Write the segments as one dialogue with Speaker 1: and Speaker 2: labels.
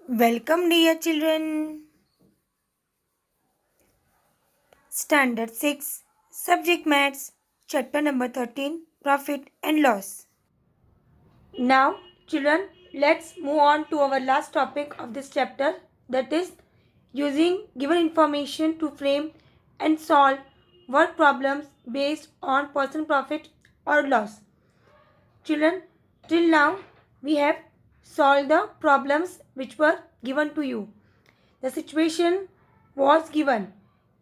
Speaker 1: Welcome, dear children. Standard 6, Subject Maths, Chapter number 13, Profit and Loss. Now, children, let's move on to our last topic of this chapter, that is using given information to frame and solve word problems based on percent profit or loss. Children, till now we have solved the problems which were given to you. The situation was given,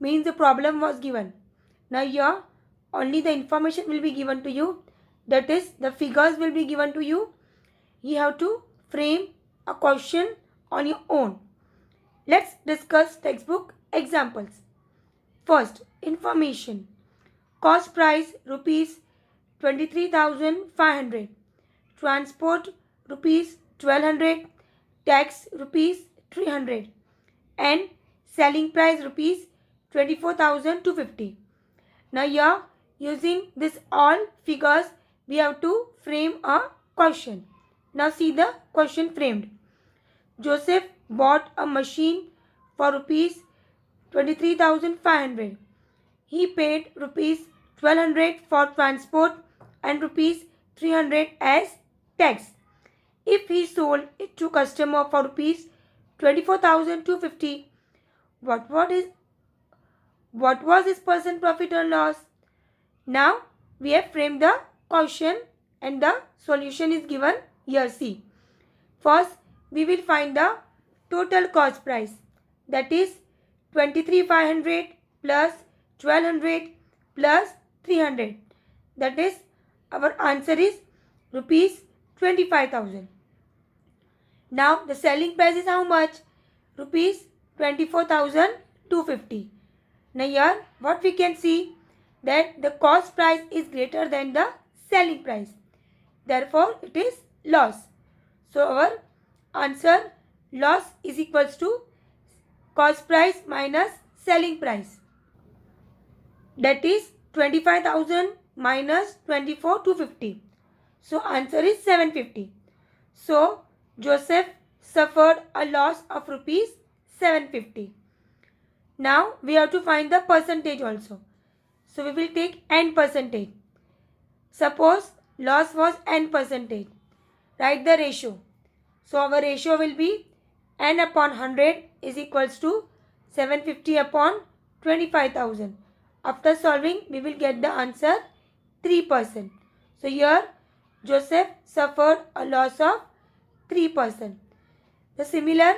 Speaker 1: means the problem was given. Now here only the information will be given to you, that is the figures will be given to you. You have to frame a question on your own. Let's discuss textbook examples. First, information. Cost price rupees 23,500. Transport rupees 1200. Tax rupees 300. And selling price rupees 24,250. Now here using this all figures we have to frame a question. Now see the question framed. Joseph bought a machine for rupees 23,500. He paid rupees 1200 for transport and rupees 300 as tax. If he sold it to customer for rupees 24,250, what was his percent profit or loss? Now we have framed the question and the solution is given here. See, first we will find the total cost price, that is 23,500 plus 1200 plus 300, that is our answer is rupees 25,000. Now the selling price is how much? Rupees 24,250. Now here what we can see, that the cost price is greater than the selling price. Therefore it is loss. So our answer loss is equals to cost price minus selling price. That is 25,000 minus 24,250. So answer is 750. So Joseph suffered a loss of rupees 750. Now we have to find the percentage also. So we will take n percentage. Suppose loss was n percentage. Write the ratio. So our ratio will be n upon 100 is equals to 750 upon 25,000. After solving we will get the answer 3%. So here Joseph suffered a loss of 3%. The similar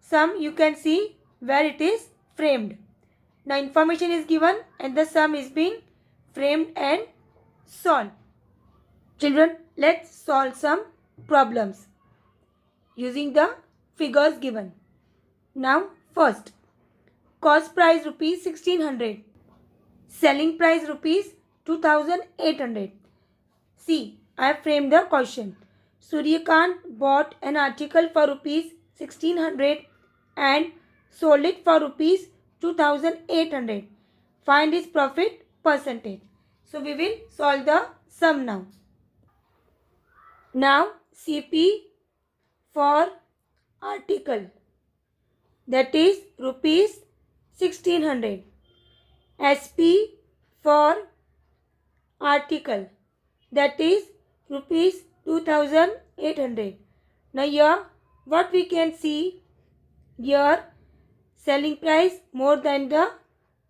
Speaker 1: sum you can see where it is framed. Now information is given and the sum is being framed and solved. Children, let's solve some problems using the figures given. Now first, cost price rupees 1600, selling price rupees 2800. See, I have framed the question. Suryakant bought an article for rupees 1600 and sold it for rupees 2800. Find his profit percentage. So we will solve the sum now. Now CP for article, that is rupees 1600. SP for article, that is rupees 2800. Now here what we can see, here selling price more than the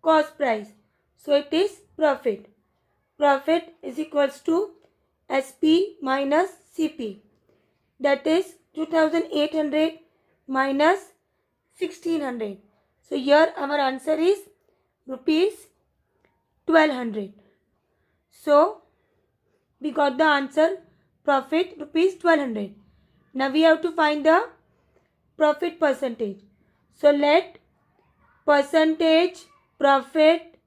Speaker 1: cost price, so it is profit. Profit is equals to SP minus CP, that is 2800 minus 1600. So here our answer is rupees 1200. So we got the answer profit rupees 1200. Now we have to find the profit percentage. So let percentage profit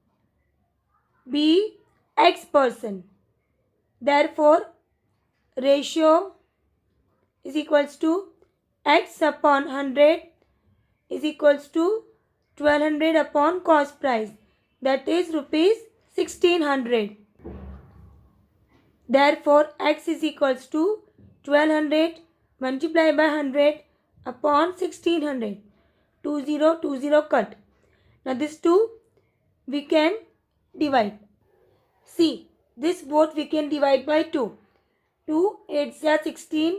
Speaker 1: be X%. Therefore ratio is equals to X upon 100 is equals to 1200 upon cost price, that is rupees 1600. Therefore X is equals to 1200 multiply by 100 upon 1600. 20 cut. Now this 2 we can divide. See, this both we can divide by 2. 2 8s are 16,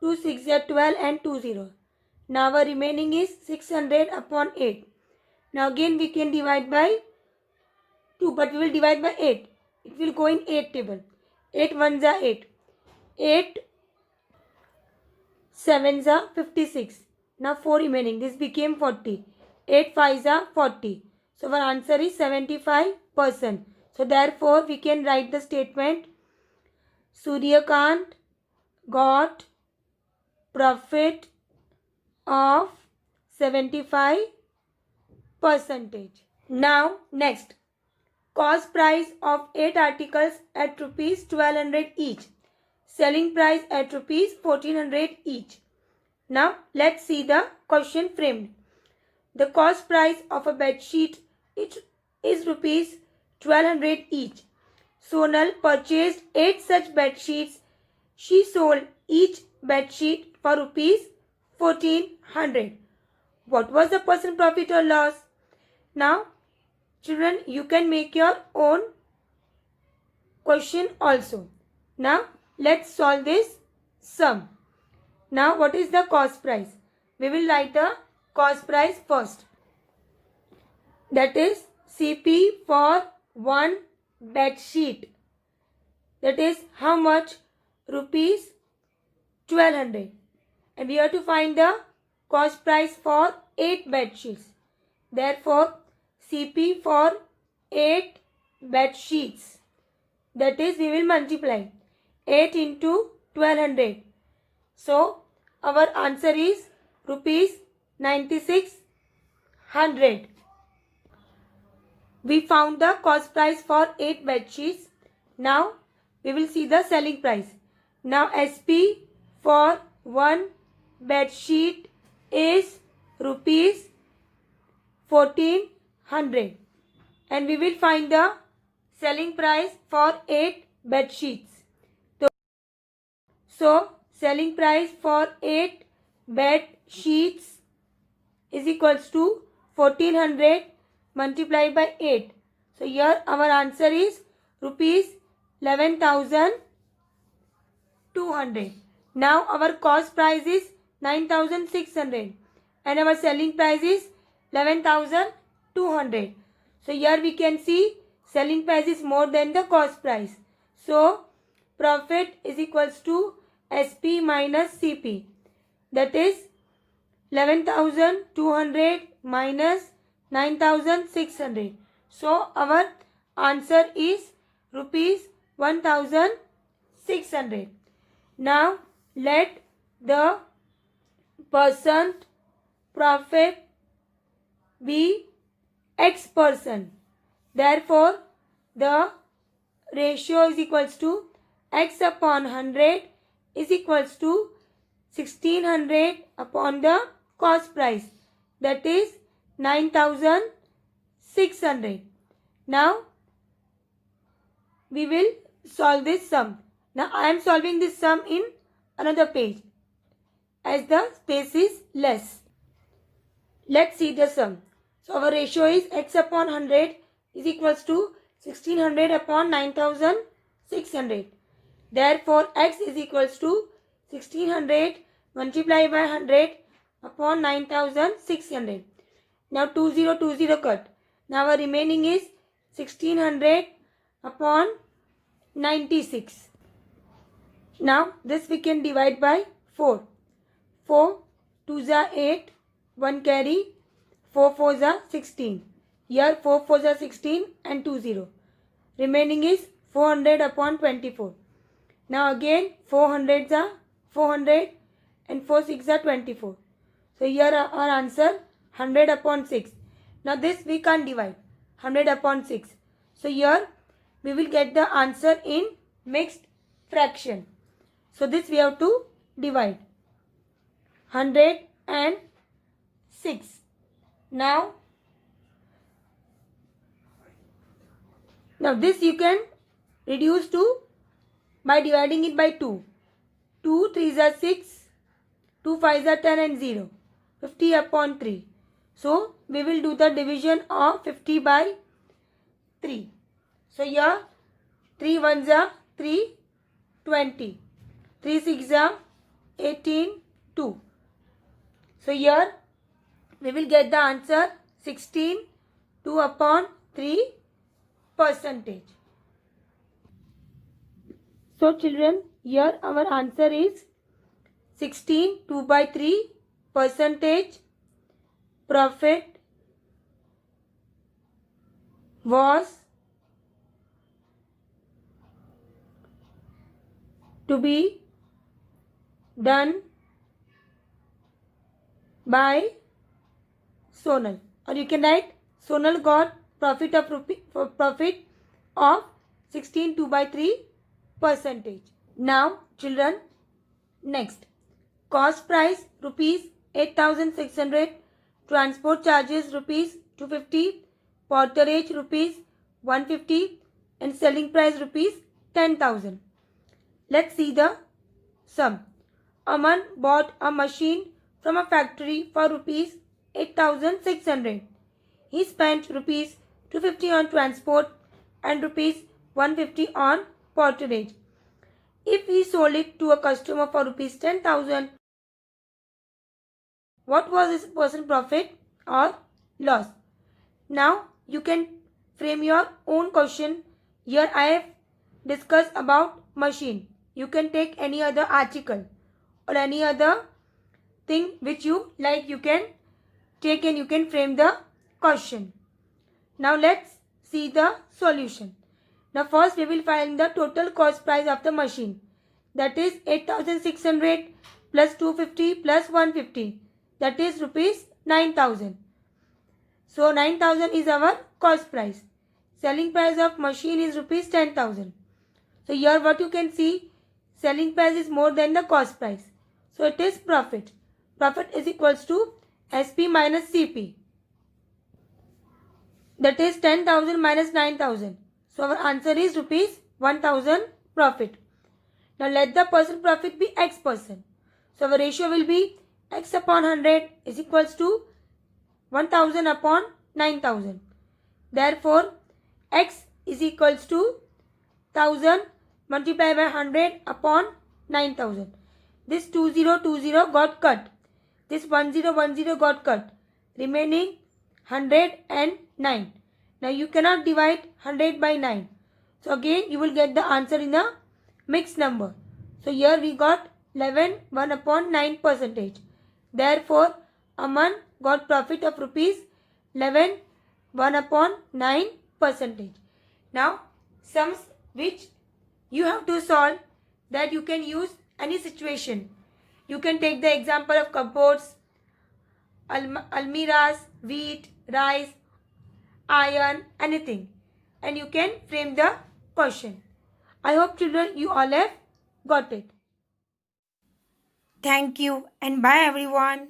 Speaker 1: 2 6s are 12 and 2 0. Now our remaining is 600 upon 8. Now again we can divide by 2, but we will divide by 8. It will go in 8 table. 8 1s are 8. 8 7s are 56. Now 4 remaining. This became 40. 8 5s are 40. So our answer is 75%. So therefore we can write the statement Suryakant got profit of 75%. Now next, cost price of 8 articles at rupees 1200 each. Selling price at rupees 1400 each. Now let's see the question framed. The cost price of a bed sheet is rupees 1200 each. Sonal purchased 8 such bed sheets. She sold each bed sheet for rupees 1400. What was the percent profit or loss? Now children, you can make your own question also. Now let's solve this sum. Now what is the cost price? We will write the cost price first. That is CP for one bed sheet. That is how much? Rupees 1200. And we have to find the cost price for 8 bed sheets. Therefore CP for 8 bed sheets. That is we will multiply 8 into 1200. So our answer is rupees 9600. We found the cost price for 8 bed sheets. Now we will see the selling price. Now SP for one bed sheet is rupees 1400. And we will find the selling price for 8 bed sheets. So selling price for 8 bed sheets is equals to 1400 multiplied by 8. So here our answer is rupees 11,200. Now our cost price is 9,600 and our selling price is 11,200. So here we can see selling price is more than the cost price. So profit is equals to SP minus CP. That is 11,200 minus 9,600. So our answer is rupees 1,600. Now let the percent profit be X%. Therefore the ratio is equals to X upon 100 is equals to 1600 upon the cost price. That is 9,600. Now we will solve this sum. Now I am solving this sum in another page as the space is less. Let's see the sum. So our ratio is X upon 100 is equals to 1600 upon 9,600. Therefore X is equals to 1600 multiplied by 100 upon 9,600. Now 20 cut. Now our remaining is 1600 upon 96. Now this we can divide by 4. 4 2s are 8, 1 carry, 4 4s are 16. Here 4 4s are 16 and 20. Remaining is 400 upon 24. Now again 400s are 400 and 4 6 are 24. So here our answer 100 upon 6. Now this we can't divide 100 upon 6. So here we will get the answer in mixed fraction. So this we have to divide 100 and 6. Now this you can reduce to by dividing it by 2. 2 3s are 6, 2 5s are 10 and 0. 50 upon 3. So we will do the division of 50 by 3. So here 3 1s are 3, 20. 3 6s are 18, 2. So here we will get the answer 16, 2 upon 3 percentage. So children, here our answer is 16, 2 by 3 percentage. Profit was to be done by Sonal, or you can write Sonal got profit of 16 2 by 3 percentage. Now children, next, cost price rupees 8,600, transport charges rupees 250, porterage rupees 150 and selling price rupees 10,000. Let's see the sum. Aman bought a machine from a factory for rupees 8,600. He spent rupees 250 on transport and rupees 150 on porterage. If he sold it to a customer for rupees 10,000, what was his percent profit or loss? Now you can frame your own question. Here I have discussed about machine. You can take any other article or any other thing which you like. You can take and you can frame the question. Now let's see the solution. Now first we will find the total cost price of the machine. That is 8,600 plus 250 plus 150. That is rupees 9,000. So 9,000 is our cost price. Selling price of machine is rupees 10,000. So here what you can see, selling price is more than the cost price. So it is profit. Profit is equals to SP minus CP. That is 10,000 minus 9,000. So our answer is rupees 1,000 profit. Now let the percent profit be X%. So our ratio will be X upon 100 is equals to 1,000 upon 9,000. Therefore, X is equals to 1,000 multiplied by 100 upon 9,000. This 2020 got cut. This 1010 got cut. Remaining 109. Now you cannot divide 100 by 9. So again you will get the answer in a mixed number. So here we got 11 1 upon 9 percentage. Therefore, Aman got profit of rupees 11 1 upon 9 percentage. Now sums which you have to solve, that you can use any situation. You can take the example of cupboards, almiras, wheat, rice, iron, anything, and you can frame the question. I hope children you all have got it. Thank you and bye everyone.